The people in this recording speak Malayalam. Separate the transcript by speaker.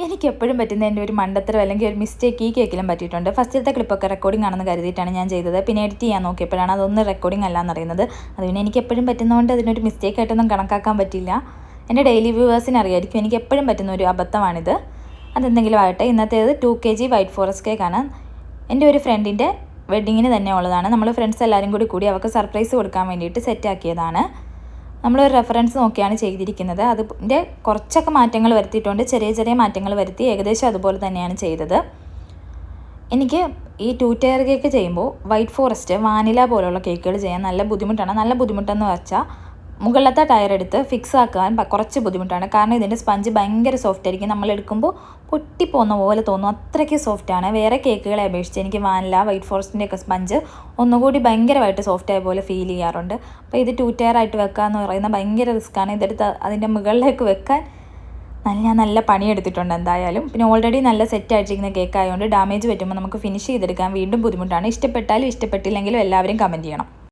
Speaker 1: എനിക്കെപ്പോഴും പറ്റുന്ന എൻ്റെ ഒരു മണ്ടത്തരം അല്ലെങ്കിൽ ഒരു മിസ്റ്റേക്ക് ഈ കേക്കിലും പറ്റിയിട്ടുണ്ട്. ഫസ്റ്റത്തെ ക്ലിപ്പൊക്കെ റെക്കോർഡിംഗ് ആണെന്ന് കരുതിയിട്ടാണ് ഞാൻ ചെയ്തത്. പിന്നെ എഡിറ്റ് ചെയ്യാൻ നോക്കിയപ്പോഴാണ് അതൊന്നും റെക്കോർഡിംഗ് അല്ല എന്നറിയുന്നത്. അത് പിന്നെ എനിക്ക് എപ്പോഴും പറ്റുന്നതുകൊണ്ട് അതിനൊരു മിസ്റ്റേക്ക് ആയിട്ടൊന്നും കണക്കാക്കാൻ പറ്റില്ല. എൻ്റെ ഡെയിലി വ്യൂവേഴ്സിന് അറിയായിരിക്കും എനിക്ക് എപ്പോഴും പറ്റുന്ന ഒരു അബദ്ധമാണിത്. അതെന്തെങ്കിലും ആകട്ടെ. ഇന്നത്തേത് 2 kg വൈറ്റ് ഫോറസ്റ്റ് കേക്കാണ്. എൻ്റെ ഒരു ഫ്രണ്ടിൻ്റെ വെഡ്ഡിങ്ങിന് തന്നെ ഉള്ളതാണ്. നമ്മൾ ഫ്രണ്ട്സ് എല്ലാവരും കൂടി അവർക്ക് സർപ്രൈസ് കൊടുക്കാൻ വേണ്ടിയിട്ട് സെറ്റാക്കിയതാണ്. നമ്മളൊരു റെഫറൻസ് നോക്കിയാണ് ചെയ്തിരിക്കുന്നത്. അതിൻ്റെ കുറച്ചൊക്കെ മാറ്റങ്ങൾ വരുത്തിയിട്ടുണ്ട്. ചെറിയ മാറ്റങ്ങൾ വരുത്തി ഏകദേശം അതുപോലെ തന്നെയാണ് ചെയ്തത്. എനിക്ക് ഈ 2 ടയർ കേക്ക് ചെയ്യുമ്പോൾ വൈറ്റ് ഫോറസ്റ്റ് വാനില പോലുള്ള കേക്കുകൾ ചെയ്യാൻ നല്ല ബുദ്ധിമുട്ടാണ്. നല്ല ബുദ്ധിമുട്ടെന്ന് വെച്ചാൽ മുകളിലത്തെ ടയർ എടുത്ത് ഫിക്സ് ആക്കാൻ കുറച്ച് ബുദ്ധിമുട്ടാണ്. കാരണം ഇതിൻ്റെ സ്പഞ്ച് ഭയങ്കര സോഫ്റ്റ് ആയിരിക്കും. നമ്മൾ എടുക്കുമ്പോൾ പൊട്ടിപ്പോകുന്ന പോലെ തോന്നും, അത്രയ്ക്ക് സോഫ്റ്റാണ്. വേറെ കേക്കുകളെ അപേക്ഷിച്ച് എനിക്ക് വാനില വൈറ്റ് ഫോറസ്റ്റിൻ്റെ ഒക്കെ സ്പഞ്ച് ഒന്നുകൂടി ഭയങ്കരമായിട്ട് സോഫ്റ്റ് ആയ പോലെ ഫീൽ ചെയ്യാറുണ്ട്. അപ്പോൾ ഇത് 2 ടയർ ആയിട്ട് വെക്കുക എന്ന് പറയുന്നത് ഭയങ്കര റിസ്ക്കാണ്. ഇതെടുത്ത് അതിൻ്റെ മുകളിലേക്ക് വെക്കാൻ ഞാൻ നല്ല പണിയെടുത്തിട്ടുണ്ട് എന്തായാലും. പിന്നെ ഓൾറെഡി നല്ല സെറ്റ് ആയിട്ടിരിക്കുന്ന കേക്ക് ആയതുകൊണ്ട് ഡാമേജ് പറ്റുമ്പോൾ നമുക്ക് ഫിനിഷ് ചെയ്തെടുക്കാൻ വീണ്ടും ബുദ്ധിമുട്ടാണ്. ഇഷ്ടപ്പെട്ടാലും ഇഷ്ടപ്പെട്ടില്ലെങ്കിലും എല്ലാവരും കമൻറ്റ് ചെയ്യണം.